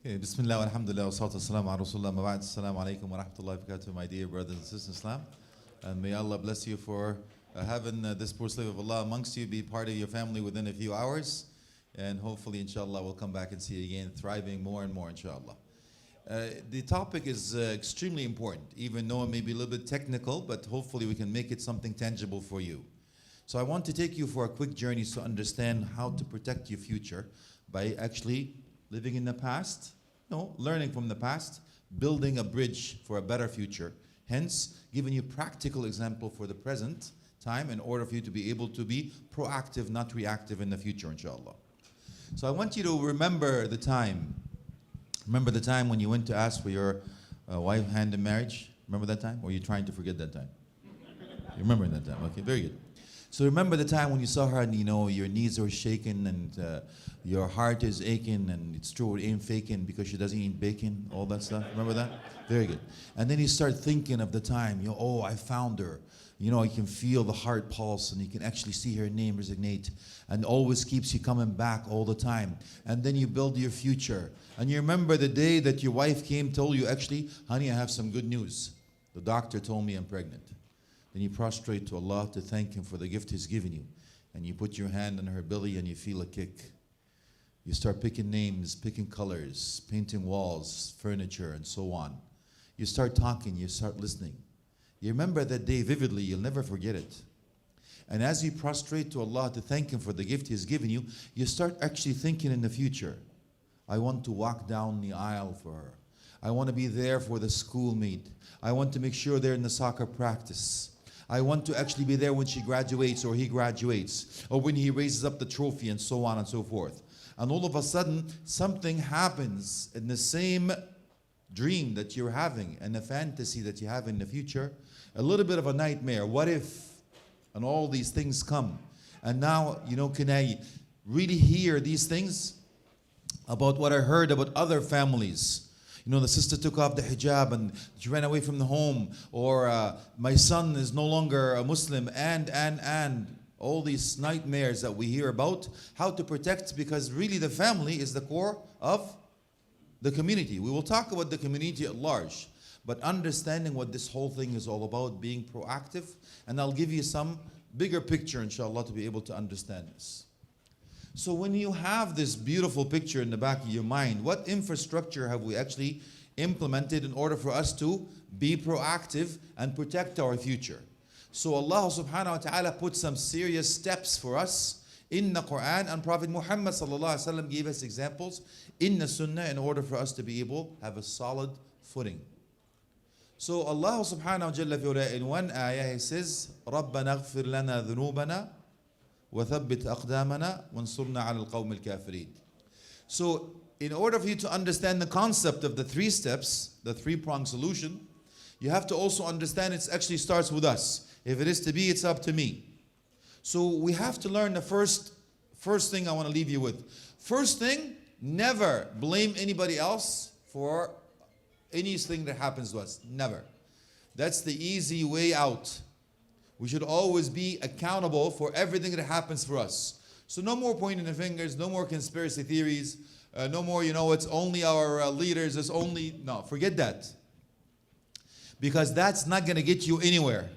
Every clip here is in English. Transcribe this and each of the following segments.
Okay, Bismillah, alhamdulillah, wa salatu wassalamu ala rasulullah, ma ba'd. Assalamu alaikum wa rahmatullahi wa barakatuh, my dear brothers and sisters in Islam. And may Allah bless you for having this poor slave of Allah amongst you, be part of your family within a few hours. And hopefully, inshallah, we'll come back and see you again, thriving more and more, inshallah. The topic is extremely important, even though it may be a little bit technical, but hopefully we can make it something tangible for you. So I want to take you for a quick journey to understand how to protect your future by actually living in the past, learning from the past, building a bridge for a better future. Hence, giving you practical example for the present time in order for you to be able to be proactive, not reactive in the future, inshallah. So I want you to remember the time. Remember the time when you went to ask for your wife hand in marriage? Remember that time? Or are you trying to forget that time? You remember that time? Okay, very good. So remember the time when you saw her and your knees are shaking and your heart is aching, and it's true, it ain't faking because she doesn't eat bacon, all that stuff. Remember that? Very good. And then you start thinking of the time, oh, I found her. You can feel the heart pulse and you can actually see her name resonate and always keeps you coming back all the time. And then you build your future. And you remember the day that your wife came, told you, actually, honey, I have some good news. The doctor told me I'm pregnant. Then you prostrate to Allah to thank Him for the gift He's given you. And you put your hand on her belly and you feel a kick. You start picking names, picking colors, painting walls, furniture, and so on. You start talking, you start listening. You remember that day vividly, you'll never forget it. And as you prostrate to Allah to thank Him for the gift He's given you, you start actually thinking in the future. I want to walk down the aisle for her. I want to be there for the school meet. I want to make sure they're in the soccer practice. I want to actually be there when she graduates or he graduates, or when he raises up the trophy, and so on and so forth. And all of a sudden, something happens in the same dream that you're having and the fantasy that you have in the future, a little bit of a nightmare. What if? And all these things come. And now, can I really hear these things about what I heard about other families? The sister took off the hijab and she ran away from the home, or my son is no longer a Muslim, and all these nightmares that we hear about, how to protect, because really the family is the core of the community. We will talk about the community at large, but understanding what this whole thing is all about, being proactive, and I'll give you some bigger picture, inshallah, to be able to understand this. So when you have this beautiful picture in the back of your mind, what infrastructure have we actually implemented in order for us to be proactive and protect our future? So Allah subhanahu wa ta'ala put some serious steps for us in the Quran, and Prophet Muhammad sallallahu alaihi wasallam gave us examples in the Sunnah in order for us to be able to have a solid footing. So Allah subhanahu wa ta'ala in one ayah, He says, رَبَّنَا اغْفِرْ لَنَا ذُنُوبَنَا وَثَبِّتْ أَقْدَامَنَا وَانصُرْنَا عَلَى الْقَوْمِ الْكَافِرِينَ. So in order for you to understand the concept of the 3 steps, the 3-pronged solution, you have to also understand it actually starts with us. If it is to be, it's up to me. So we have to learn the first thing I want to leave you with. First thing, never blame anybody else for anything that happens to us. Never. That's the easy way out. We should always be accountable for everything that happens for us. So no more pointing the fingers, no more conspiracy theories, no more, it's only our leaders, it's only, no, forget that. Because that's not going to get you anywhere.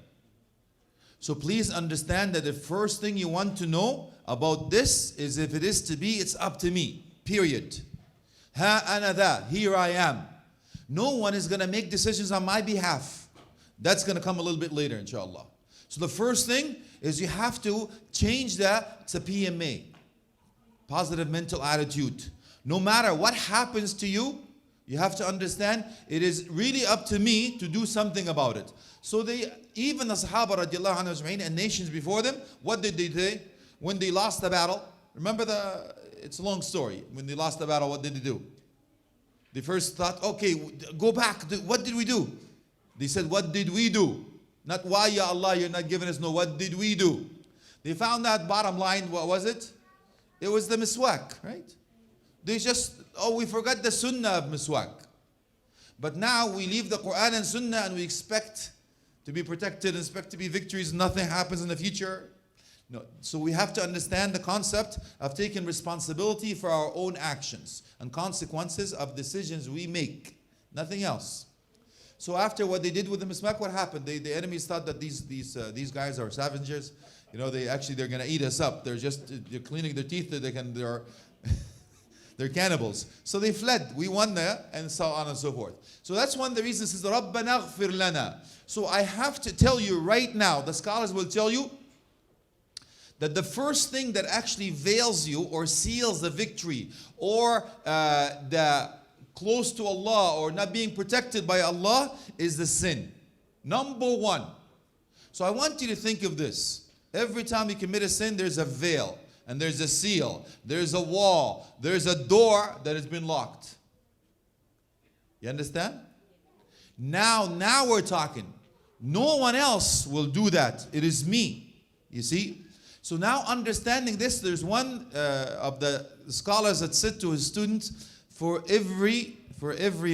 So please understand that the first thing you want to know about this is, if it is to be, it's up to me, period. Ha ana da, here I am. No one is going to make decisions on my behalf. That's going to come a little bit later, inshallah. So the first thing is you have to change that to PMA, positive mental attitude. No matter what happens to you, you have to understand it is really up to me to do something about it. So even the Sahaba radiallahu anhu and nations before them, what did they do? When they lost the battle, remember it's a long story. When they lost the battle, what did they do? They first thought, okay, go back. What did we do? They said, what did we do? Not why, ya Allah, you're not giving us, no, what did we do? They found that bottom line, what was it? It was the miswak, right? They just, we forgot the sunnah of miswak. But now we leave the Quran and sunnah and we expect to be protected, expect to be victories, nothing happens in the future. No. So we have to understand the concept of taking responsibility for our own actions and consequences of decisions we make. Nothing else. So after what they did with the miswak, what happened? The enemies thought that these guys are scavengers. You know, they're gonna eat us up. They're cleaning their teeth. They're cannibals. So they fled. We won there, and so on and so forth. So that's one of the reasons. Says رَبَّنَا اغْفِرْ لَنَا. So I have to tell you right now. The scholars will tell you that the first thing that actually veils you or seals the victory or the close to Allah or not being protected by Allah is the sin. Number one. So I want you to think of this. Every time you commit a sin, there's a veil and there's a seal, there's a wall, there's a door that has been locked. You understand? Now we're talking. No one else will do that. It is me. You see? So now understanding this, there's one of the scholars that said to his students, for every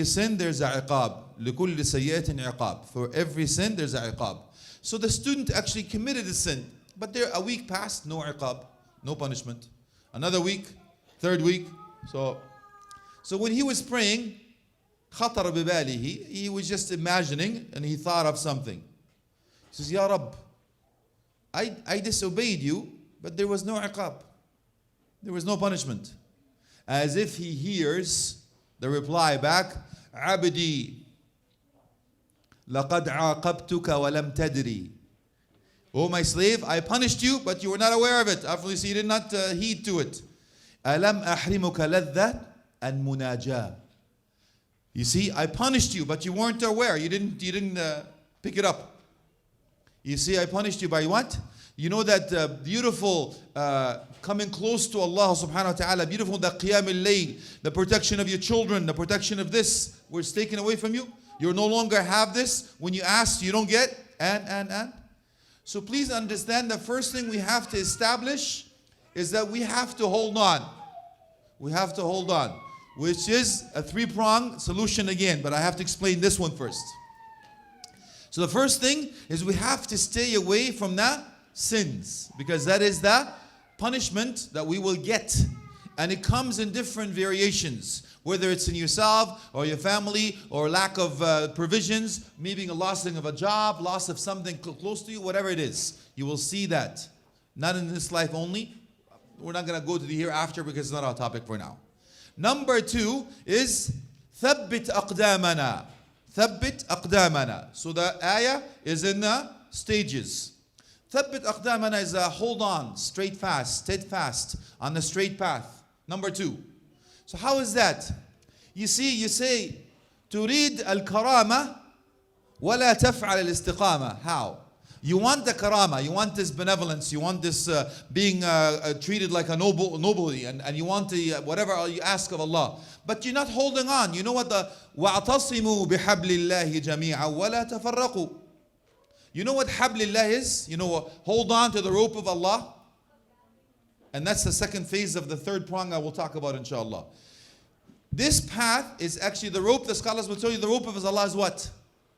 sin there's a iqab. لِكُلِّ سَيِّئَةٍ عِقَاب. For every sin there's a iqab. So the student actually committed a sin, but a week passed, no iqab, no punishment. Another week, third week. So when he was praying, خطر بباله, he was just imagining and he thought of something. He says, Ya Rabb, I disobeyed you, but there was no iqab. There was no punishment. As if he hears the reply back, عبدي لقد عاقبتك ولم تدري. Oh my slave, I punished you, but you were not aware of it. Obviously, you did not heed to it. ألم أحرمك لذة المناجاة. You see, I punished you, but you weren't aware. You didn't pick it up. You see, I punished you by what? You know that beautiful coming close to Allah subhanahu wa ta'ala, beautiful the qiyam al-layl, the protection of your children, the protection of this was taken away from you. You no longer have this. When you ask, you don't get. And. So please understand, the first thing we have to establish is that we have to hold on. We have to hold on, which is a three-pronged solution again, but I have to explain this one first. So the first thing is we have to stay away from the sins, because that is the punishment that we will get. And it comes in different variations, whether it's in yourself or your family or lack of provisions, maybe a lossing of a job, loss of something close to you, whatever it is. You will see that. Not in this life only. We're not going to go to the hereafter because it's not our topic for now. Number two is ثبت أقدامنا. ثبت أقدامنا. So the ayah is in the stages. ثبت أقدامنا is a hold on, straight fast, steadfast on the straight path. Number two. So how is that? You see, you say, تريد الكرامة ولا تفعل الاستقامة. How? You want the karama, you want this benevolence, you want this being treated like a nobly, and you want the whatever you ask of Allah. But you're not holding on. You know what the وَاعْتَصِمُوا بِحَبْلِ اللَّهِ جَمِيعًا وَلَا تَفَرَّقُوا. You know what hablillah is? You know, hold on to the rope of Allah. And that's the second phase of the third prong I will talk about inshallah. This path is actually the rope. The scholars will tell you the rope of Allah is what?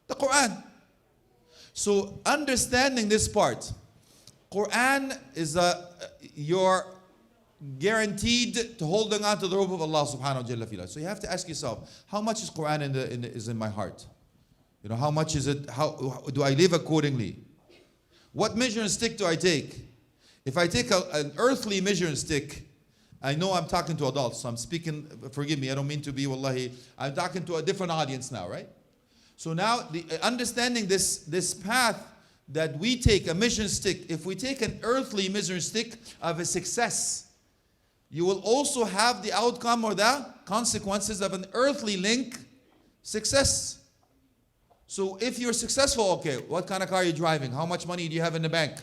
The Quran. So understanding this part, Quran is you're guaranteed to holding on to the rope of Allah subhanahu wa ta'ala. So you have to ask yourself, how much is Quran is in my heart? You know, how much is it? How do I live accordingly? What measuring stick do I take? If I take an earthly measuring stick, I know I'm talking to adults, so I'm speaking, forgive me, I don't mean to be, wallahi, I'm talking to a different audience now, right? So now, understanding this path that we take, a measuring stick, if we take an earthly measuring stick of a success, you will also have the outcome or the consequences of an earthly link success. So if you're successful, okay, what kind of car are you driving? How much money do you have in the bank?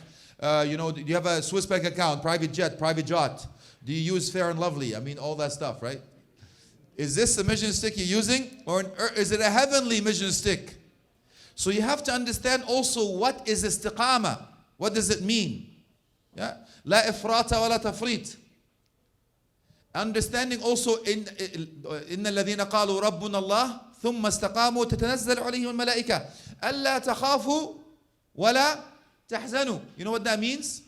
Do you have a Swiss bank account, private jet, private yacht? Do you use Fair and Lovely? I mean, all that stuff, right? Is this the measuring stick you're using? Or is it a heavenly measuring stick? So you have to understand also what is istiqamah. What does it mean? Yeah? La ifrata wa la tafrit. Understanding also in الذين قالوا ربنا الله ثم استقاموا تتنزل عليهم الملائكة ألا تخافوا ولا تحزنوا. You know what that means?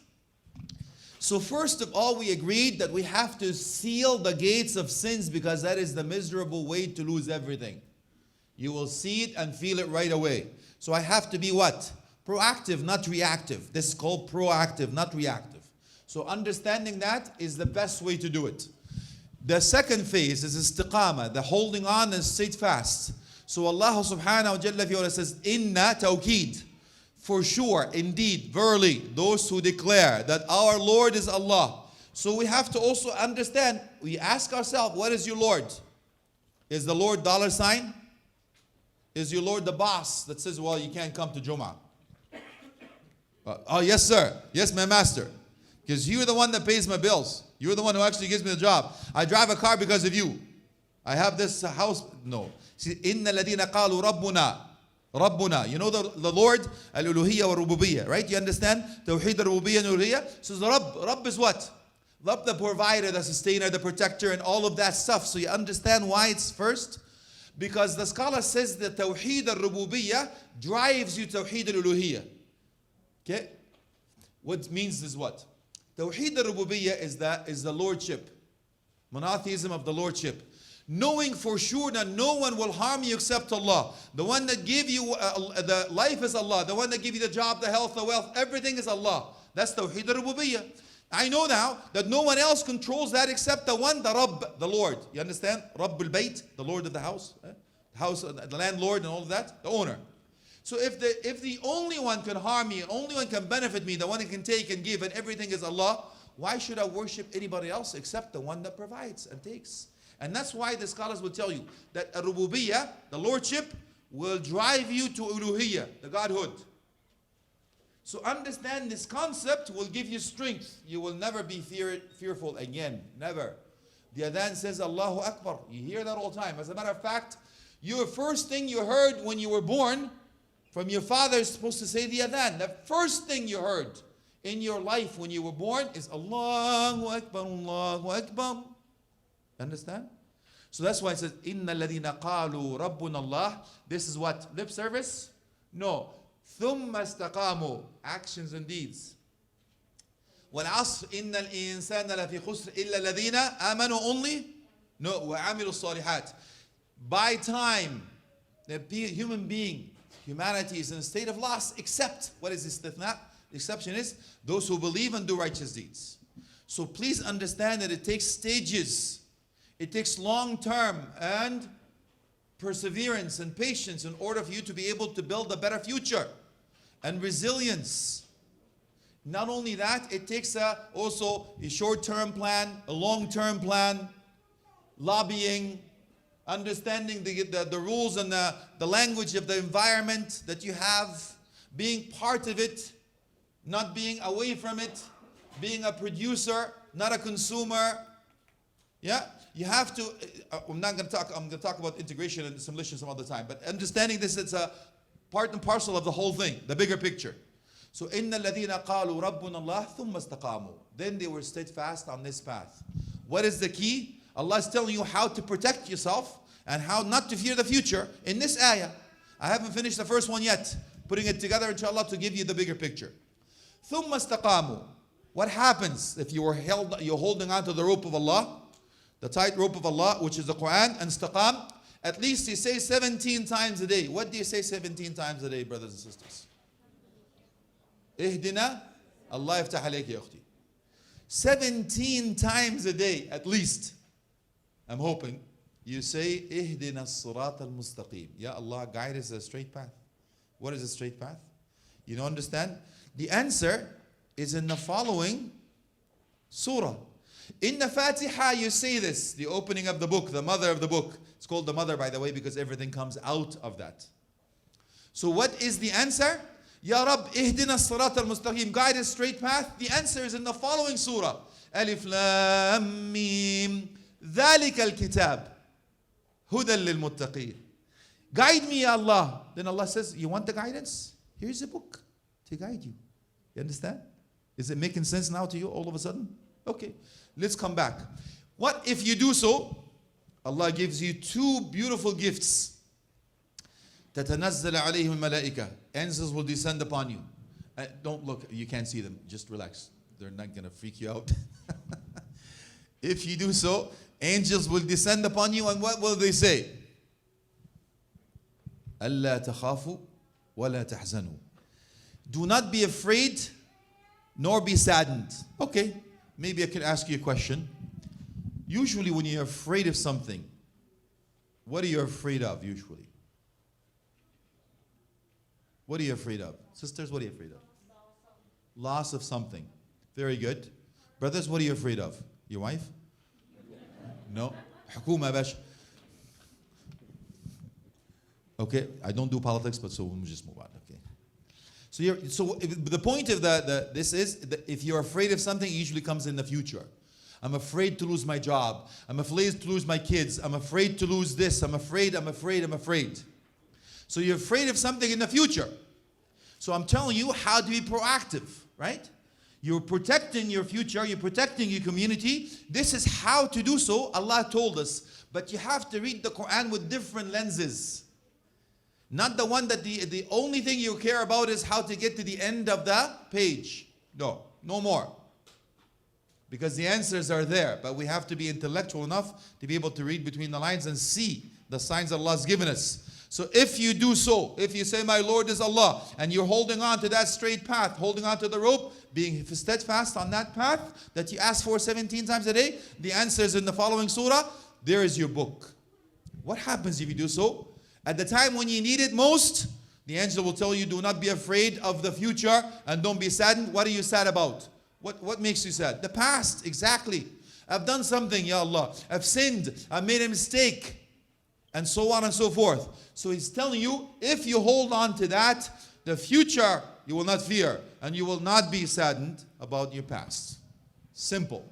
So first of all, we agreed that we have to seal the gates of sins, because that is the miserable way to lose everything. You will see it and feel it right away. So I have to be what? Proactive, not reactive. This is called proactive, not reactive. So understanding that is the best way to do it. The second phase is istiqamah, the holding on and steadfast. So Allah subhanahu wa ta'ala says, Inna tawkeed. For sure, indeed, verily, those who declare that our Lord is Allah. So we have to also understand, we ask ourselves, what is your Lord? Is the Lord $? Is your Lord the boss that says, well, you can't come to Jum'ah? Oh, yes, sir. Yes, my master. Because you're the one that pays my bills. You're the one who actually gives me the job. I drive a car because of you. I have this house. No. See, Inna ladina qalu Rabbuna. Rabbuna. You know the Lord, al-uluhiyya wa rububiyyah, right? You understand? Tawheed al-rububiyyah and uluhiyya. So the Rabb. Rabb is what? Rabb, the provider, the sustainer, the protector, and all of that stuff. So you understand why it's first? Because the scholar says that Tawheed al-rububiyyah drives you Tawheed al-uluhiyya. Okay? What means is what? Tawheed al-rububiyyah is the lordship. Monotheism of the lordship. Knowing for sure that no one will harm you except Allah. The one that gave you the life is Allah. The one that gave you the job, the health, the wealth, everything is Allah. That's Tawheed al-rububiyyah. I know now that no one else controls that except the one, the Rabb, the Lord. You understand? Rabb al-Bayt, the Lord of the house. The house, the landlord and all of that, the owner. So if the only one can harm me, only one can benefit me, the one who can take and give, and everything is Allah, why should I worship anybody else except the one that provides and takes? And that's why the scholars will tell you that rububiyyah, the lordship, will drive you to uluhiyyah, the godhood. So understand this concept will give you strength. You will never be fearful again. Never. The adhan says Allahu Akbar. You hear that all the time. As a matter of fact, your first thing you heard when you were born from your father is supposed to say the adhan. The first thing you heard in your life when you were born is Allahu Akbar, Allahu Akbar. Understand? So that's why it says, Inna ladina qalu Rabbuna Allah. This is what? Lip service? No. Thumma istaqamu. Actions and deeds. وَالْعَصْرِ إِنَّ الْإِنسَانَ لَفِي خُسْرٍ إِلَّا الَّذِينَ آمَنُوا only? No. وَعَمِلُوا الصَّالِحَاتِ. By time, the human being, humanity is in a state of loss, except, what is istithna? The exception is those who believe and do righteous deeds. So please understand that it takes stages. It takes long term and perseverance and patience in order for you to be able to build a better future, and resilience. Not only that, it takes also a short-term plan, a long-term plan, lobbying, understanding the rules and the language of the environment that you have, being part of it, not being away from it, being a producer, not a consumer. Yeah, you have to. I'm going to talk about integration and assimilation some other time. But understanding this, it's a part and parcel of the whole thing, the bigger picture. So, إِنَّ الَّذِينَ قَالُوا رَبُّنَا اللَّهُ ثُمَّ اسْتَقَامُوا. Then they were steadfast on this path. What is the key? Allah is telling you how to protect yourself and how not to fear the future in this ayah. I haven't finished the first one yet. Putting it together, inshallah, to give you the bigger picture. ثُمَّ اسْتَقَامُوا. What happens if you're holding on to the rope of Allah? The tight rope of Allah, which is the Quran, and istaqam. At least you say 17 times a day. What do you say 17 times a day, brothers and sisters? Ihdina, Allah yaftah alayki ya ukhti. 17 times a day, at least. I'm hoping you say, Ihdina as-sirat al-mustaqim. Ya Allah, guide us a straight path. What is a straight path? You don't understand? The answer is in the following surah. In the Fatiha, you say this, the opening of the book, the mother of the book. It's called the mother, by the way, because everything comes out of that. So what is the answer? Ya Rab, ihdina as-sirat al-mustaqim, guide us straight path. The answer is in the following surah. Alif Lam Mim, dhalika al-kitab, hudan lil-muttaqin. Guide me, Ya Allah. Then Allah says, you want the guidance? Here's a book to guide you. You understand? Is it making sense now to you all of a sudden? Okay, let's come back. What if you do so? Allah gives you two beautiful gifts. تَتَنَزَّلَ عَلَيْهِمُ الْمَلَائِكَةُ. Angels will descend upon you. Don't look, you can't see them. Just relax. they're not going to freak you out. If you do so, angels will descend upon you, and what will they say? أَلَّا تَخَافُوا وَلَا تَحْزَنُوا. Do not be afraid, nor be saddened. Okay, maybe I can ask you a question. Usually when you're afraid of something, what are you afraid of usually? What are you afraid of? Sisters, what are you afraid of? Loss of something. Very good. Brothers, what are you afraid of? Your wife? No. حكومة باش. Okay, I don't do politics, but so we'll just move on. Okay. So the point of this is that if you're afraid of something, it usually comes in the future. I'm afraid to lose my job. I'm afraid to lose my kids. I'm afraid to lose this. I'm afraid. So you're afraid of something in the future. So I'm telling you how to be proactive, right? You're protecting your future. You're protecting your community. This is how to do so. Allah told us. But you have to read the Quran with different lenses. Not the one that the only thing you care about is how to get to the end of the page. No more. Because the answers are there. But we have to be intellectual enough to be able to read between the lines and see the signs that Allah has given us. So if you do so, if you say, my Lord is Allah, and you're holding on to that straight path, holding on to the rope, being steadfast on that path that you ask for 17 times a day, the answer is in the following surah. There is your book. What happens if you do so? At the time when you need it most, the angel will tell you, do not be afraid of the future and don't be saddened. What are you sad about? What makes you sad? The past, exactly. I've done something, Ya Allah. I've sinned. I've made a mistake. And so on and so forth. So he's telling you, if you hold on to that, the future you will not fear. And you will not be saddened about your past. Simple.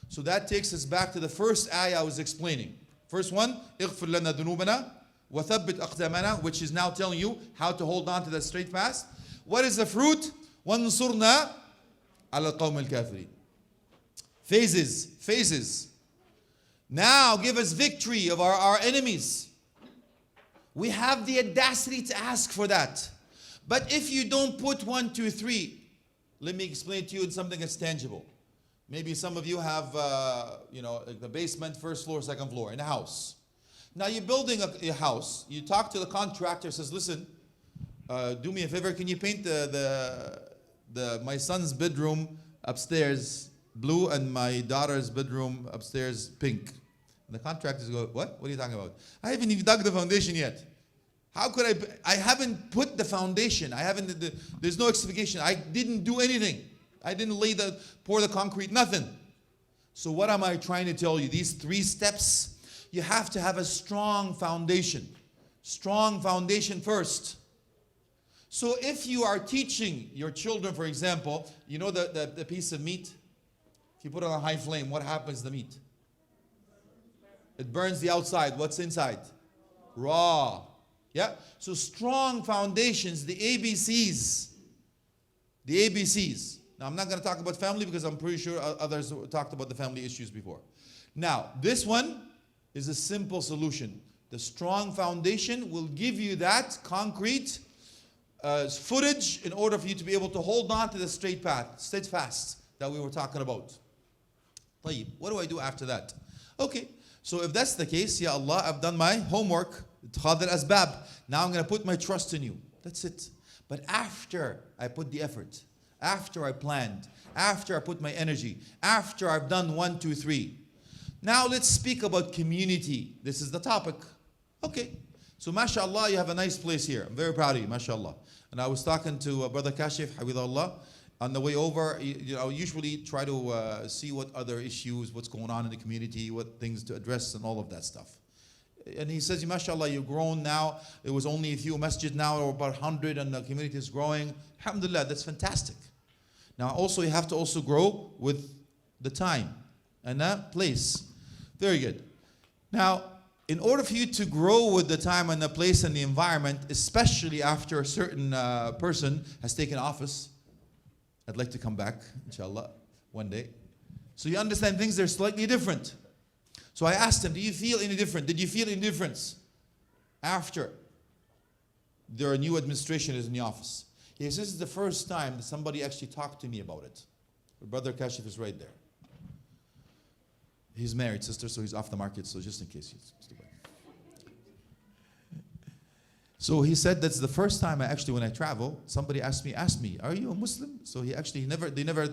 So that takes us back to the first ayah I was explaining. First one, اغفر لنا ذنوبنا وثبت أقدامنا, which is now telling you how to hold on to that straight path. What is the fruit? وانصرنا على القوم الكافرين. Phases. Now give us victory of our enemies. We have the audacity to ask for that. But if you don't put 1, 2, 3, let me explain to you something that's tangible. Maybe some of you have, the basement, first floor, second floor in a house. Now you're building a house. You talk to the contractor, says, listen, do me a favor, can you paint my son's bedroom upstairs blue and my daughter's bedroom upstairs pink? And the contractors go, what? What are you talking about? I haven't even dug the foundation yet. How could I haven't put the foundation. There's no excavation. I didn't do anything. I didn't pour the concrete, nothing. So what am I trying to tell you? These 3 steps, you have to have a strong foundation. Strong foundation first. So if you are teaching your children, for example, you know the piece of meat? If you put it on a high flame, what happens to the meat? It burns the outside. What's inside? Raw. Yeah? So strong foundations, the ABCs. The ABCs. Now I'm not going to talk about family because I'm pretty sure others talked about the family issues before. Now, this one is a simple solution. The strong foundation will give you that concrete footage in order for you to be able to hold on to the straight path, steadfast that we were talking about. طيب, what do I do after that? Okay, so if that's the case, Ya Allah, I've done my homework. اتخاذ الأسباب. Now I'm going to put my trust in you. That's it. But after I put the effort, after I planned, after I put my energy, after I've done 1, 2, 3. Now let's speak about community. This is the topic. Okay. So mashallah, you have a nice place here. I'm very proud of you, mashallah. And I was talking to Brother Kashif, Hafidhullah, on the way over. I usually try to see what other issues, what's going on in the community, what things to address and all of that stuff. And he says, mashallah, you've grown now. It was only a few masjids now, or about 100, and the community is growing. Alhamdulillah, that's fantastic. Now also, you have to also grow with the time and that place. Very good. Now, in order for you to grow with the time and the place and the environment, especially after a certain person has taken office, I'd like to come back, inshallah, one day. So you understand things are slightly different. So I asked him, do you feel any different? Did you feel any difference after their new administration is in the office? He says, this is the first time that somebody actually talked to me about it. Brother Kashif is right there. He's married, sister, so he's off the market, so just in case he's still there. So he said that's the first time when I travel, somebody asked me, are you a Muslim? So they never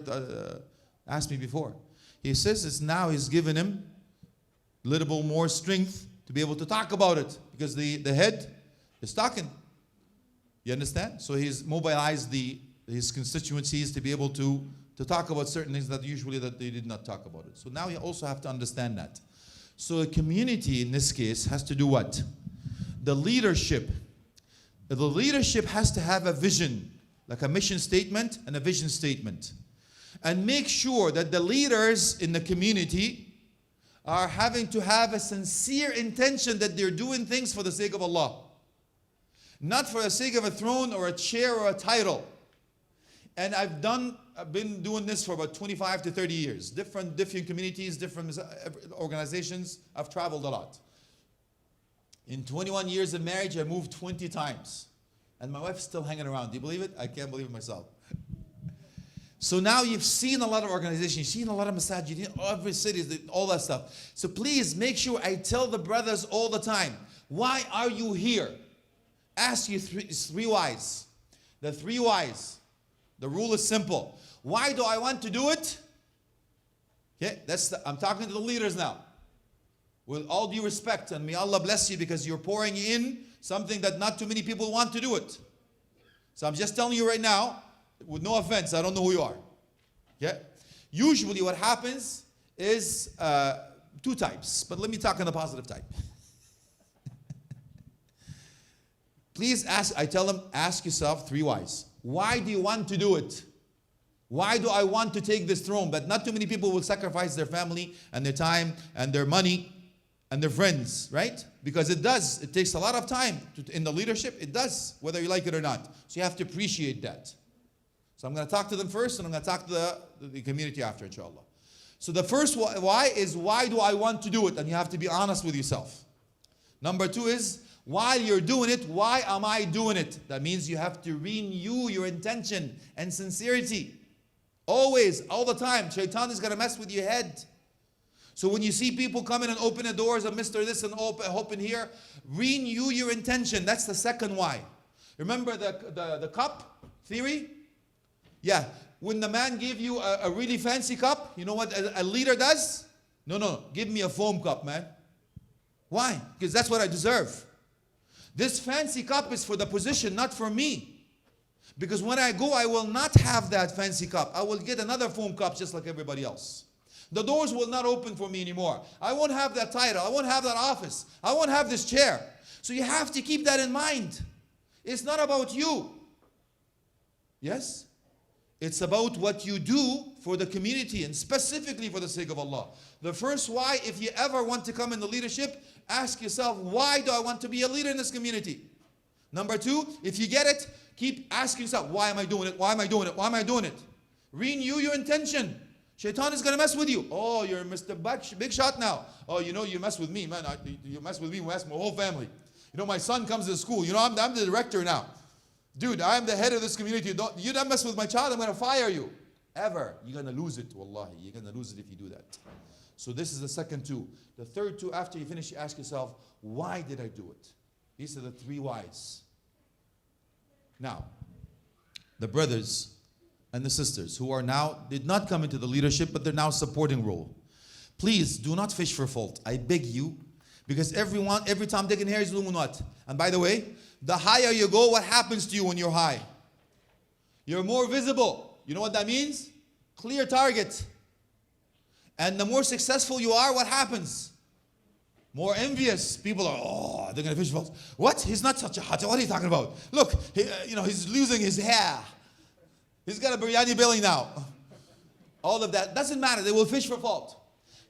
asked me before. He says it's now he's given him a little more strength to be able to talk about it because the head is talking. You understand? So he's mobilized his constituencies to be able to talk about certain things that usually that they did not talk about it. So now you also have to understand that. So a community in this case has to do what? The leadership has to have a vision, like a mission statement and a vision statement. And make sure that the leaders in the community are having to have a sincere intention that they're doing things for the sake of Allah. Not for the sake of a throne or a chair or a title. And I've been doing this for about 25 to 30 years. Different communities, different organizations. I've traveled a lot. In 21 years of marriage, I moved 20 times. And my wife's still hanging around. Do you believe it? I can't believe it myself. So now you've seen a lot of organizations, you've seen a lot of masajid, every city, all that stuff. So please make sure I tell the brothers all the time, why are you here? Ask you three whys. The three whys. The rule is simple. Why do I want to do it? Okay, I'm talking to the leaders now. With all due respect, and may Allah bless you because you're pouring in something that not too many people want to do it. So I'm just telling you right now, with no offense, I don't know who you are. Yeah? Usually what happens is two types, but let me talk on the positive type. Please I tell them, ask yourself three whys. Why do you want to do it? Why do I want to take this throne? But not too many people will sacrifice their family and their time and their money and their friends, right? Because it takes a lot of time in the leadership. It does, whether you like it or not. So you have to appreciate that. So I'm going to talk to them first, and I'm going to talk to the community after, inshallah. So the first why is, why do I want to do it? And you have to be honest with yourself. Number two is, while you're doing it, why am I doing it? That means you have to renew your intention and sincerity. Always, all the time. Shaitan is going to mess with your head. So when you see people come in and open the doors of Mr. This and open here, renew your intention. That's the second why. Remember the cup theory? Yeah, when the man gave you a really fancy cup, you know what a leader does? No, give me a foam cup, man. Why? Because that's what I deserve. This fancy cup is for the position, not for me. Because when I go, I will not have that fancy cup. I will get another foam cup just like everybody else. The doors will not open for me anymore. I won't have that title. I won't have that office. I won't have this chair. So you have to keep that in mind. It's not about you. Yes? It's about what you do for the community and specifically for the sake of Allah. The first why, if you ever want to come in the leadership, ask yourself, why do I want to be a leader in this community? Number two, if you get it, keep asking yourself, why am I doing it? Why am I doing it? Why am I doing it? Renew your intention. Shaitan is going to mess with you. Oh, you're Mr. Big Shot now. Oh, you know, you mess with me, man. You mess with me, you mess with my whole family. You know, my son comes to school. You know, I'm the director now. Dude, I'm the head of this community. You don't mess with my child, I'm going to fire you. Ever. You're going to lose it, wallahi. You're going to lose it if you do that. So this is the second two. The third two, after you finish, you ask yourself, why did I do it? These are the three whys. Now, the brothers and the sisters who are now, did not come into the leadership, but they're now supporting role. Please do not fish for fault. I beg you. Because every time Dick and Harry is doing what? And by the way, the higher you go, what happens to you when you're high? You're more visible. You know what that means? Clear target. And the more successful you are, what happens? More envious. People are, oh, they're going to fish for fault. What? He's not such a hot. What are you talking about? Look, he's losing his hair. He's got a biryani belly now. All of that doesn't matter. They will fish for fault.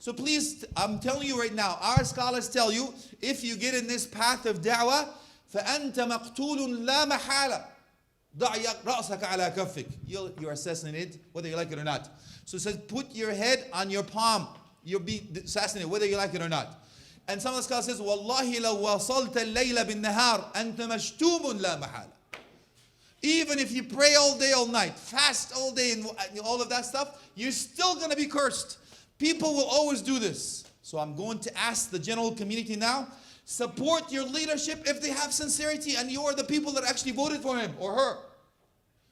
So please, I'm telling you right now, our scholars tell you, if you get in this path of da'wah, فَأَنْتَ مَقْتُولٌ لَا مَحَالَ ضَعْ رَأْسَكَ عَلَى كَفِّكَ. You're assassinated, whether you like it or not. So it says, put your head on your palm. You'll be assassinated, whether you like it or not. And some of the scholars says, وَاللَّهِ لَوْ وَصَلْتَ اللَّيْلَ بِالنَّهَارِ أَنْتَ مَشْتُومٌ لَا مَحَالَ. Even if you pray all day, all night, fast all day, and all of that stuff, you're still going to be cursed. People will always do this. So I'm going to ask the general community now, support your leadership if they have sincerity and you are the people that actually voted for him or her.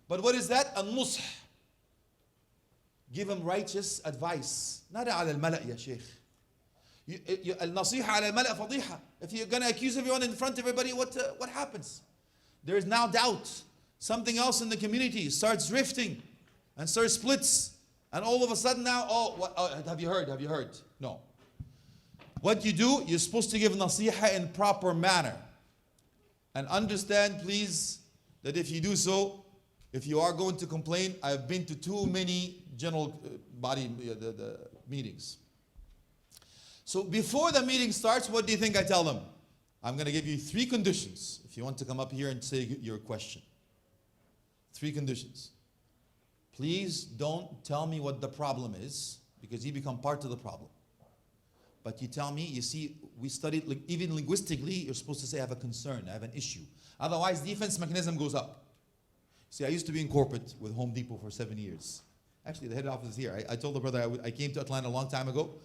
But what is that? An-nusх. Give him righteous advice. Not على الملأ يا شيخ. النصيحة على الملأ فضيحة. If you're going to accuse everyone in front of everybody, what happens? There is now doubt. Something else in the community starts drifting and starts splits. And all of a sudden now, have you heard? Have you heard? No. What you do, you're supposed to give nasiha in proper manner. And understand, please, that if you do so, if you are going to complain, I've been to too many general body the meetings. So before the meeting starts, what do you think I tell them? I'm going to give you 3 conditions if you want to come up here and say your question. 3 conditions. Please don't tell me what the problem is, because you become part of the problem. But you tell me, you see, we studied, even linguistically, you're supposed to say, I have a concern, I have an issue. Otherwise, defense mechanism goes up. See, I used to be in corporate with Home Depot for 7 years. Actually, the head office is here. I told the brother I came to Atlanta a long time ago,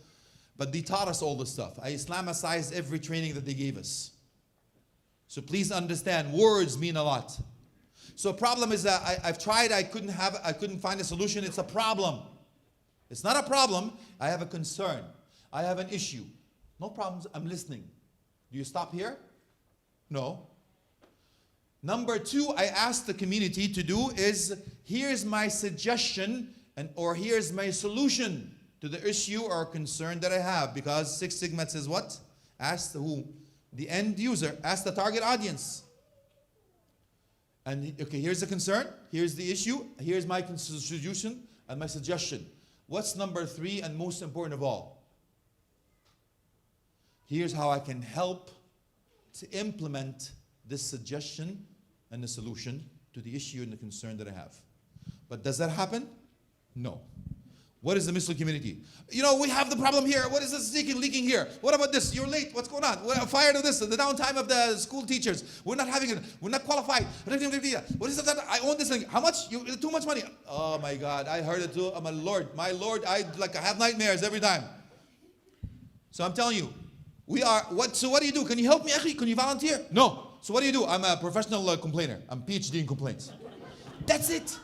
but they taught us all this stuff. I Islamicized every training that they gave us. So please understand, words mean a lot. So problem is that I've tried, I couldn't find a solution. It's a problem. It's not a problem. I have a concern. I have an issue. No problems, I'm listening. Do you stop here? No. Number 2, I asked the community to do is, here's my suggestion or here's my solution to the issue or concern that I have. Because Six Sigma says what? Ask who? The end user. Ask the target audience. And okay, here's the concern, here's the issue, here's my solution and my suggestion. What's number 3 and most important of all? Here's how I can help to implement this suggestion and the solution to the issue and the concern that I have. But does that happen? No. What is the Muslim community? You know, we have the problem here. What is this leaking here? What about this? You're late. What's going on? We're fired of this. The downtime of the school teachers. We're not having it. We're not qualified. What is that? I own this thing. How much? Too much money. Oh my God. I heard it too. My Lord, I have nightmares every time. So I'm telling you, so what do you do? Can you help me, akhi? Can you volunteer? No. So what do you do? I'm a professional complainer. I'm PhD in complaints. That's it.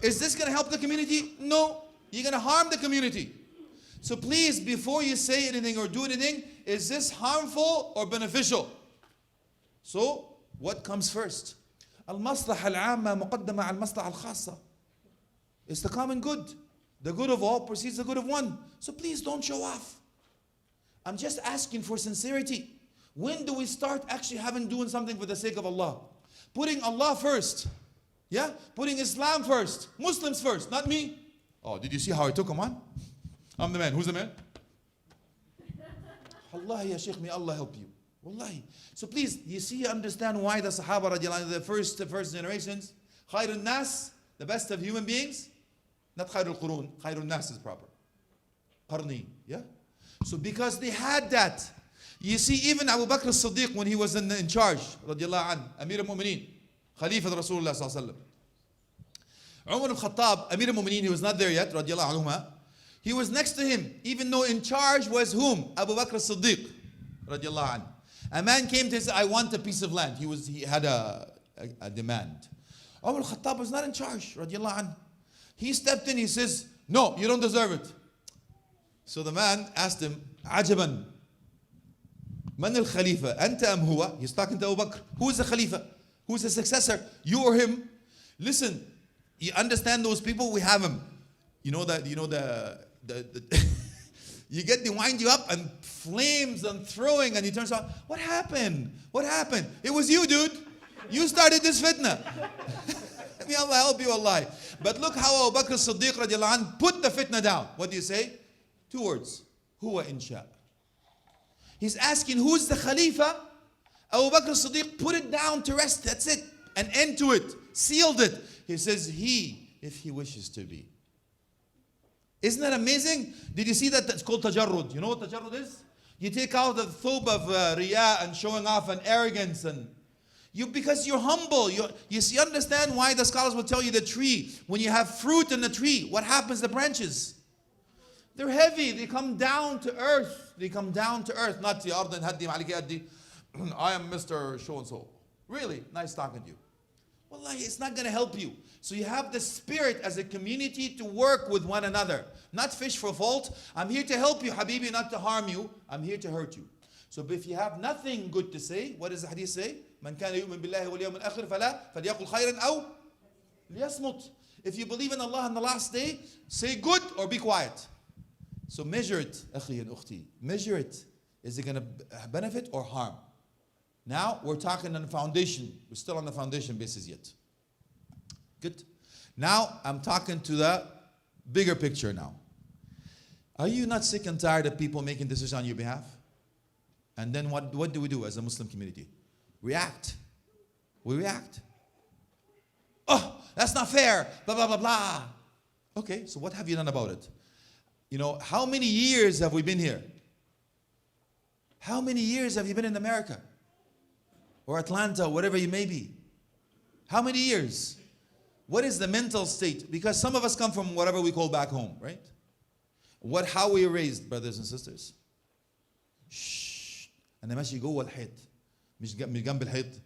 Is this going to help the community? No. You're going to harm the community. So please, before you say anything or do anything, is this harmful or beneficial? So, what comes first? Al-maslaha al-amma muqaddama al-maslaha al-khassa. It's the common good. The good of all precedes the good of one. So please don't show off. I'm just asking for sincerity. When do we start actually doing something for the sake of Allah? Putting Allah first. Yeah? Putting Islam first. Muslims first, not me. Oh, did you see how I took him on? I'm the man. Who's the man? Allah ya Sheikh, may Allah help you. Wallahi. So please, you understand why the Sahaba radiallahu anhu, the first generations, khairun nas, the best of human beings, not khairul qurun, khairun nas is proper. Qarni, yeah? So because they had that. You see, even Abu Bakr as-Siddiq, when he was in charge, radiallahu anhu, Amir al-Mu'mineen, Khalifa Rasulullah sallallahu alaihi wasallam. Umar al-Khattab, Amir al-Mu'mineen, he was not there yet, radiallahu anhuma. He was next to him, even though in charge was whom? Abu Bakr as-Siddiq, radiallahu anhu. A man came to say, I want a piece of land. He had a demand. Umar al-Khattab was not in charge, radiallahu anhu. He stepped in, he says, no, you don't deserve it. So the man asked him, Ajaban, man al-Khalifa, anta am huwa? He's talking to Abu Bakr. Who is the Khalifa? Who is the successor? You or him? Listen, you understand those people? We have them. You know that, you get, they wind you up and flames and throwing, and he turns out, what happened? What happened? It was you, dude. You started this fitna. May Allah help you, Allah. But look how Abu Bakr as-Siddiq radiallahu anh put the fitna down. What do you say? 2 words. Huwa insha. He's asking, who's the Khalifa? Abu Bakr as-Siddiq put it down to rest. That's it. An end to it. Sealed it. He says, he, if he wishes to be. Isn't that amazing? Did you see that? It's called tajarrud. You know what tajarrud is? You take out the thobe of riyah and showing off and arrogance. And Because you're humble. You see, understand why the scholars will tell you the tree, when you have fruit in the tree, what happens to the branches? They're heavy. They come down to earth. They come down to earth. Not the ardan haddi maliki addi. I am Mr. So-and-so. Really, nice talking to you. Wallahi, it's not going to help you. So you have the spirit as a community to work with one another. Not fish for fault. I'm here to help you, Habibi, not to harm you. I'm here to hurt you. So if you have nothing good to say, what does the hadith say? من كان يؤمن بالله واليوم الآخر فليقل خيرا أو ليصمت. If you believe in Allah on the last day, say good or be quiet. So measure it, أخي and أختي. Measure it. Is it going to benefit or harm? Now we're talking on the foundation. We're still on the foundation basis yet. Good. Now I'm talking to the bigger picture now. Are you not sick and tired of people making decisions on your behalf? And then what do we do as a Muslim community? React. We react. Oh, that's not fair. Blah, blah, blah, blah. Okay, so what have you done about it? You know, how many years have we been here? How many years have you been in America? Or Atlanta, whatever you may be? How many years? What is the mental state? Because some of us come from whatever we call back home, right? How we were raised, brothers and sisters. Shh. أنا ماشي جوه الحيط. مش جنب الحيط.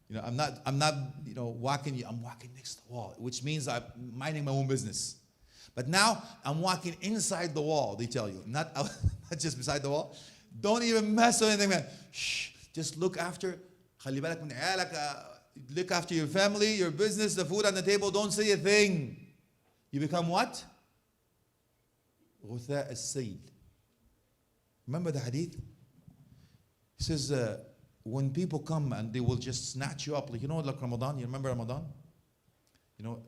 You know, I'm not, you know, walking. I'm walking next to the wall, which means I'm minding my own business. But now I'm walking inside the wall. They tell you, not just beside the wall. Don't even mess with anything, man. Shh. Just look after. خلي بالك من عيالك. Look after your family, your business, the food on the table. Don't say a thing. You become what? غثاء السيل. Remember the hadith? He says, when people come and they will just snatch you up, like, you know, like Ramadan. You remember Ramadan? You know,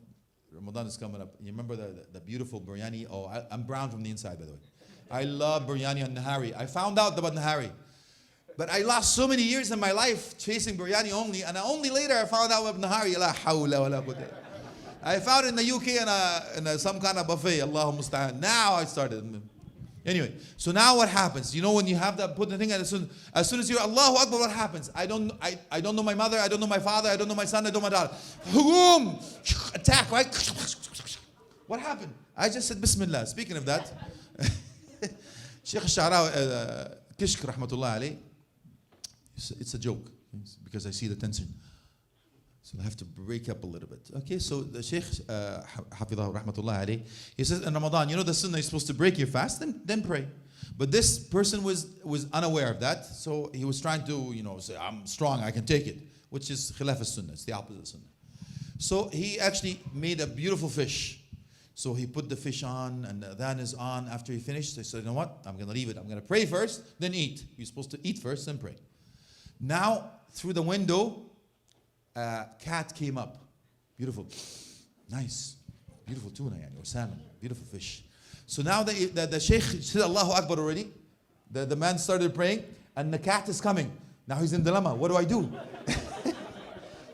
Ramadan is coming up. You remember the beautiful biryani? Oh, I'm brown from the inside, by the way. I love biryani and nahari. I found out about nahari. But I lost so many years in my life chasing biryani only, and only later I found out about nahari. La hawla wa la quwwata. I found it in the UK in some kind of buffet. Allahu musta'an. Now I started. Anyway, so now what happens? You know, when you have that, put the thing, and as soon as you're Allahu Akbar, what happens? I don't know my mother, I don't know my father, I don't know my son, I don't know my daughter. Boom! Attack, right? What happened? I just said Bismillah. Speaking of that, Sheikh Alaa Kishk rahmatullah alayh. It's a joke because I see the tension. So I have to break up a little bit. Okay, so the Sheikh, Hafidhahu rahmatullah alayh, he says in Ramadan, you know the sunnah, you're supposed to break your fast, then pray. But this person was unaware of that, so he was trying to, you know, say, I'm strong, I can take it, which is khilaf as-sunnah, it's the opposite of sunnah. So he actually made a beautiful fish. So he put the fish on, and the adhan is on. After he finished, he said, you know what, I'm going to leave it. I'm going to pray first, then eat. You're supposed to eat first, then pray. Now, through the window, a cat came up. Beautiful. Nice. Beautiful tuna, or salmon. Beautiful fish. So now the Sheikh said Allahu Akbar already. The man started praying, and the cat is coming. Now he's in dilemma. What do I do?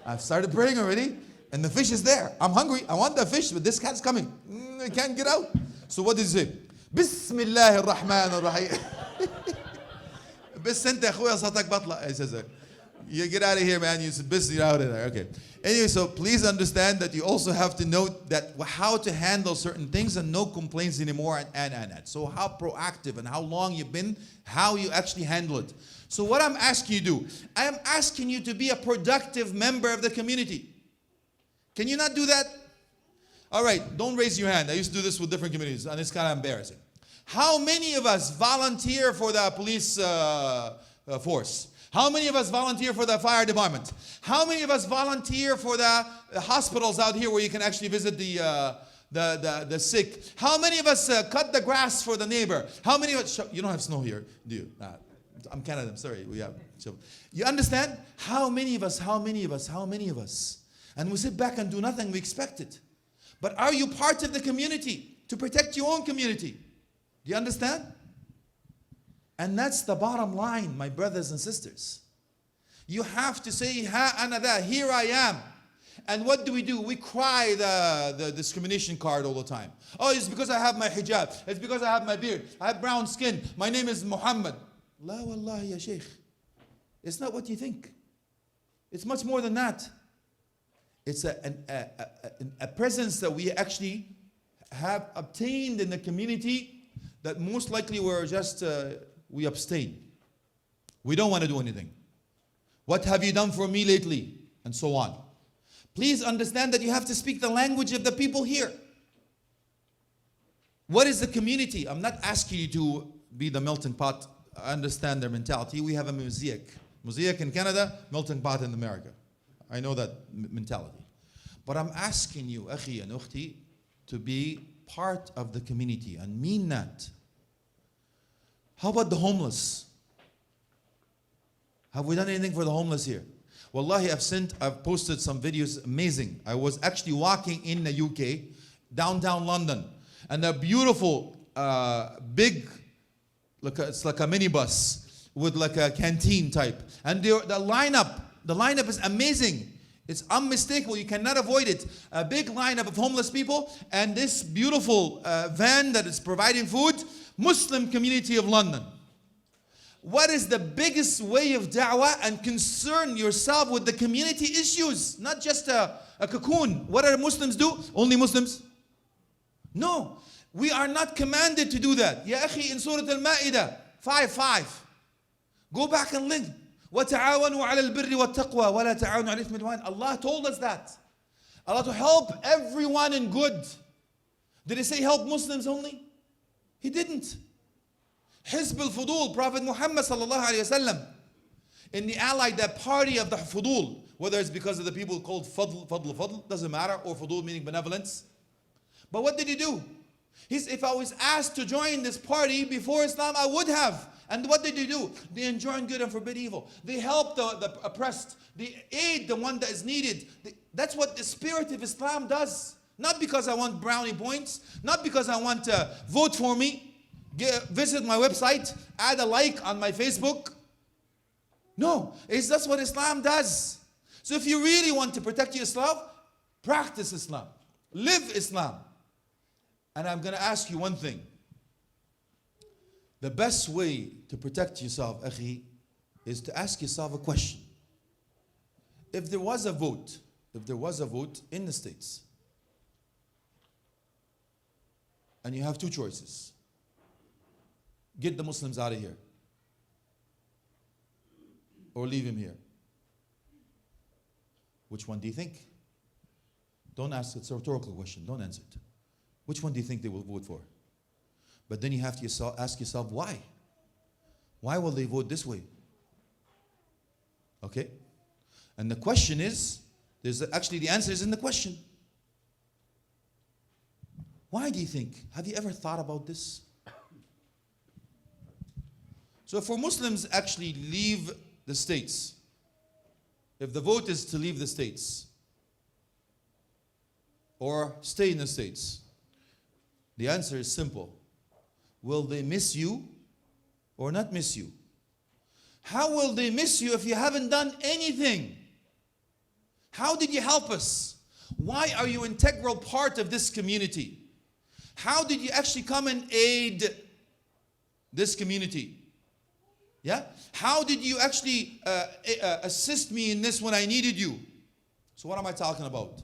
I've started praying already, and the fish is there. I'm hungry. I want the fish, but this cat's coming. I can't get out. So what did he say? Bismillah ar-Rahman ar-Rahim. Bis anta akhuya satak batla. He says, you get out of here, man. You're busy, you're out of there. Okay. Anyway, so please understand that you also have to note that how to handle certain things and no complaints anymore and. So how proactive and how long you've been, how you actually handle it. So what I'm asking you to do, I am asking you to be a productive member of the community. Can you not do that? All right, don't raise your hand. I used to do this with different communities, and it's kind of embarrassing. How many of us volunteer for the police force? How many of us volunteer for the fire department? How many of us volunteer for the hospitals out here where you can actually visit the sick? How many of us cut the grass for the neighbor? How many of us, you don't have snow here, do you? I'm Canada, I'm sorry. We have. You understand? How many of us? And we sit back and do nothing, we expect it. But are you part of the community to protect your own community? Do you understand? And that's the bottom line, my brothers and sisters. You have to say, Ha ana da, here I am. And what do? We cry the discrimination card all the time. Oh, it's because I have my hijab. It's because I have my beard. I have brown skin. My name is Muhammad. La wallahi ya Sheikh. It's not what you think. It's much more than that. It's a presence that we actually have obtained in the community that most likely we're just, we abstain. We don't want to do anything. What have you done for me lately? And so on. Please understand that you have to speak the language of the people here. What is the community? I'm not asking you to be the melting pot. I understand their mentality. We have a mosaic. Mosaic in Canada, melting pot in America. I know that mentality. But I'm asking you, akhi and ukhti, to be part of the community and mean that. How about the homeless? Have we done anything for the homeless here? Wallahi, I've posted some videos, amazing. I was actually walking in the UK, downtown London, and a beautiful, big, it's like a minibus with like a canteen type. And the lineup is amazing. It's unmistakable, you cannot avoid it. A big lineup of homeless people, and this beautiful van that is providing food, Muslim community of London. What is the biggest way of da'wah? And concern yourself with the community issues, not just a cocoon. What do Muslims do? Only Muslims? No, we are not commanded to do that. Ya akhi, in Surah Al-Ma'idah 5:5, go back and link. وَتَعَاوَنُوا عَلَى الْبِرِّ وَالتَّقْوَى وَلَا تَعَاوَنُوا عَلَى الْإِثْمِ وَالْعُدْوَانِ. Allah told us that. Allah to help everyone in good. Did He say help Muslims only? He didn't. Hizb al-Fudul, Prophet Muhammad sallallahu alayhi wasallam, in the allied, that party of the Fudul, whether it's because of the people called Fadl, doesn't matter, or Fudul meaning benevolence. But what did he do? If I was asked to join this party before Islam, I would have. And what did they do? They enjoin good and forbid evil. They help the oppressed. They aid the one that is needed. That's what the spirit of Islam does. Not because I want brownie points, not because I want to vote for me. Visit my website, add a like on my Facebook. No, that's what Islam does. So if you really want to protect yourself, practice Islam, live Islam. And I'm going to ask you one thing. The best way to protect yourself, akhi, is to ask yourself a question. If there was a vote in the States, and you have two choices, get the Muslims out of here, or leave him here. Which one do you think? Don't ask, it's a rhetorical question, don't answer it. Which one do you think they will vote for? But then you have to ask yourself, why? Why will they vote this way? Okay? And the question is, actually the answer is in the question. Why do you think? Have you ever thought about this? So for Muslims actually leave the States, if the vote is to leave the States or stay in the States, the answer is simple. Will they miss you or not miss you? How will they miss you if you haven't done anything? How did you help us? Why are you an integral part of this community? How did you actually come and aid this community? Yeah? How did you actually assist me in this when I needed you? So what am I talking about?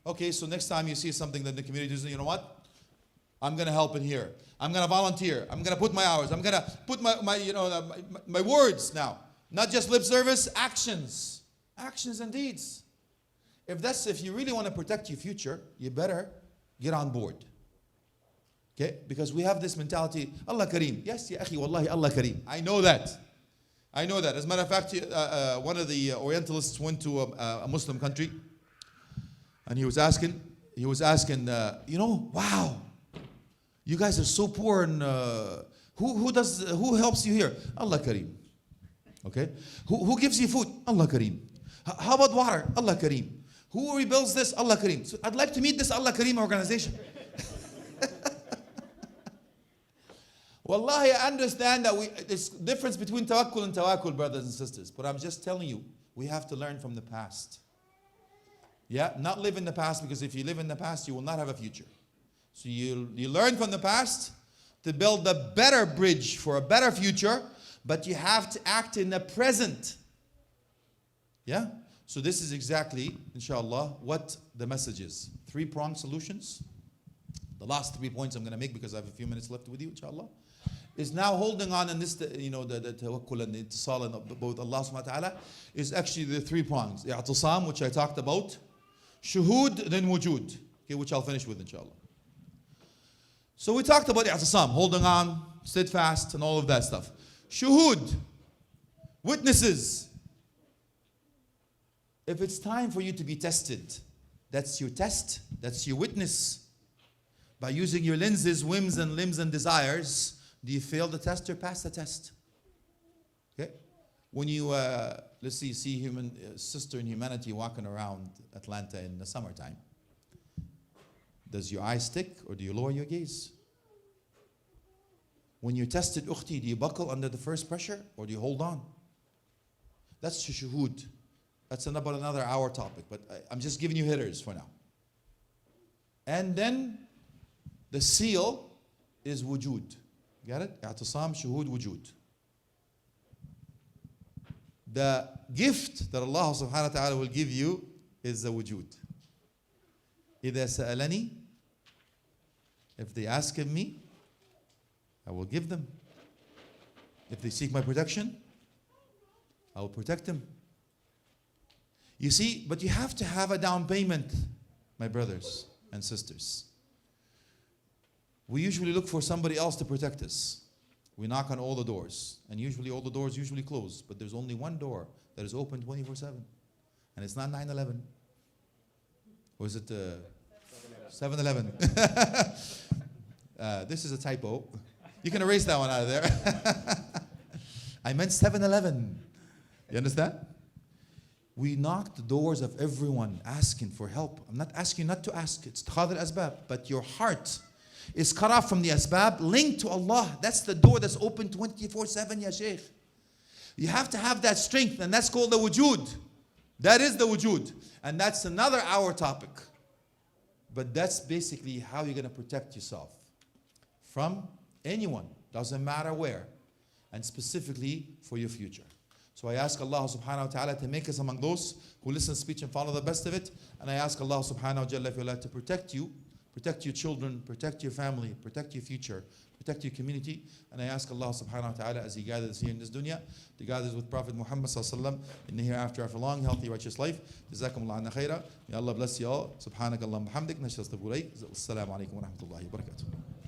Okay, so next time you see something that the community does, you know what? I'm going to help in here. I'm going to volunteer. I'm going to put my hours. I'm going to put my words now. Not just lip service, actions. Actions and deeds. If you really want to protect your future, you better get on board. Okay? Because we have this mentality, Allah Kareem. Yes, ya akhi, wallahi, Allah Kareem. I know that. I know that. As a matter of fact, one of the Orientalists went to a Muslim country, and he was asking, wow, you guys are so poor, and who helps you here? Allah Kareem. Okay? Who gives you food? Allah Kareem. How about water? Allah Kareem. Who rebuilds this? Allah Kareem. So I'd like to meet this Allah Kareem organization. Wallahi, I understand that there's difference between tawakkul and tawakkul, brothers and sisters. But I'm just telling you, we have to learn from the past. Yeah, not live in the past, because if you live in the past, you will not have a future. So you learn from the past to build a better bridge for a better future, but you have to act in the present. Yeah? So this is exactly, inshallah, what the message is. 3-pronged solutions. The last 3 points I'm going to make because I have a few minutes left with you, inshallah, is now holding on in this, the tawakkul and the ittisal and both Allah subhanahu wa ta'ala is actually the 3 prongs. I'tisam, which I talked about. Shuhud, then wujud. Okay, which I'll finish with, inshallah. So we talked about i'tisam, holding on, steadfast, and all of that stuff. Shuhud, witnesses. If it's time for you to be tested, that's your test, that's your witness. By using your lenses, whims and limbs and desires, do you fail the test or pass the test? Okay? When you, let's see human sister in humanity walking around Atlanta in the summertime, does your eye stick or do you lower your gaze? When you're tested, ukhti, do you buckle under the first pressure or do you hold on? That's shuhud. That's about another hour topic, but I'm just giving you hitters for now. And then the seal is wujud. Got it? I'tisam, shuhud, wujud. The gift that Allah subhanahu wa ta'ala will give you is the wujud. إِذَا سَأَلَنِي, if they ask of me, I will give them. If they seek my protection, I will protect them. You see, but you have to have a down payment, my brothers and sisters. We usually look for somebody else to protect us. We knock on all the doors, and usually all the doors usually close, but there's only one door that is open 24/7, and it's not 9/11. Or is it 7-Eleven? This is a typo. You can erase that one out of there. I meant 7-Eleven. You understand? We knock the doors of everyone asking for help. I'm not asking you not to ask. It's khadr asbab. But your heart is cut off from the asbab, linked to Allah. That's the door that's open 24/7, ya Sheikh. You have to have that strength, and that's called the wujud. That is the wujud. And that's another hour topic. But that's basically how you're going to protect yourself from anyone, doesn't matter where, and specifically for your future. So I ask Allah subhanahu wa ta'ala to make us among those who listen to speech and follow the best of it. And I ask Allah subhanahu wa ta'ala to protect you, protect your children, protect your family, protect your future, protect your community. And I ask Allah subhanahu wa ta'ala, as He gathered us here in this dunya, to gather us with Prophet Muhammad sallallahu alaihi wasallam in the hereafter after a long, healthy, righteous life. Jazakumullah anna khaira. May Allah bless you all. Subhanakallahumma hamdik. Nashtaghfiruka. Assalamu alaikum wa rahmatullahi wa barakatuh.